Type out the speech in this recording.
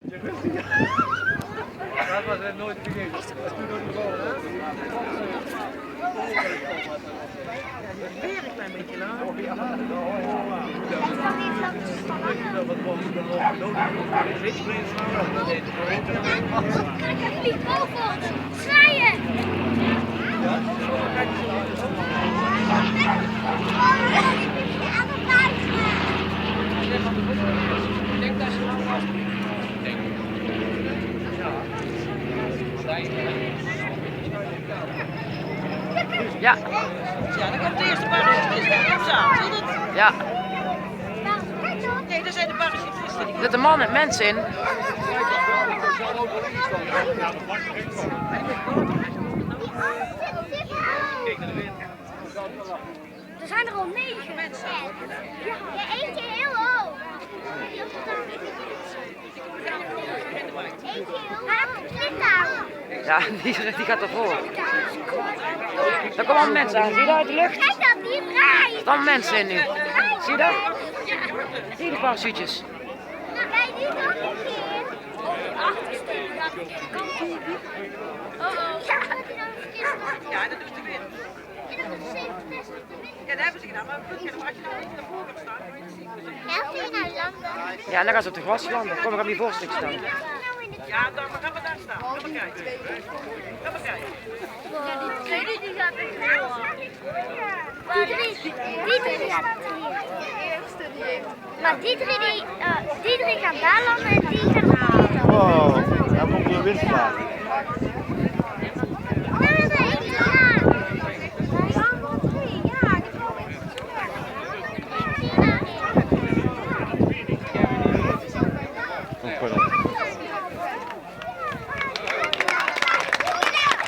Dat was het nooit vergeten. Dat is toen door die bal, hè? Weer een klein beetje lang. Kan ik het niet boven? Zwaaien! Ik denk dat ze lang was. Ja. Ja, dan komt de eerste parachutisten. Kom zo, zie je dat? Ja. Nee, daar zijn de parachutisten. Er zitten mannen en mensen in. Er zijn er al 9 mensen. Ja, eentje heel hoog. Eentje heel hoog. Ja, die gaat ervoor. Daar komen al mensen aan. Zie je dat uit de lucht? Kijk dan, die draait. Er staan mensen in nu. Zie je dat? Zie je de parachutjes? Nou, kijk, die kan niet in. Oh, die achterste. Ja, dat doet ze weer. Ja, dat hebben ze gedaan, maar als je er niet naar voren gaat staan, dan weet je niet. Ja, en dan gaan ze op de gras landen. Kom, ik op die voorstuk staan. Ja, dan gaan we daar staan. Ga maar kijken. Ga maar kijken. Ja, die tweede die gaat echt heel hard. Die drie gaan hier. Maar die drie gaan daar landen en die gaan hier. Wow, daar komt weer windvlaag.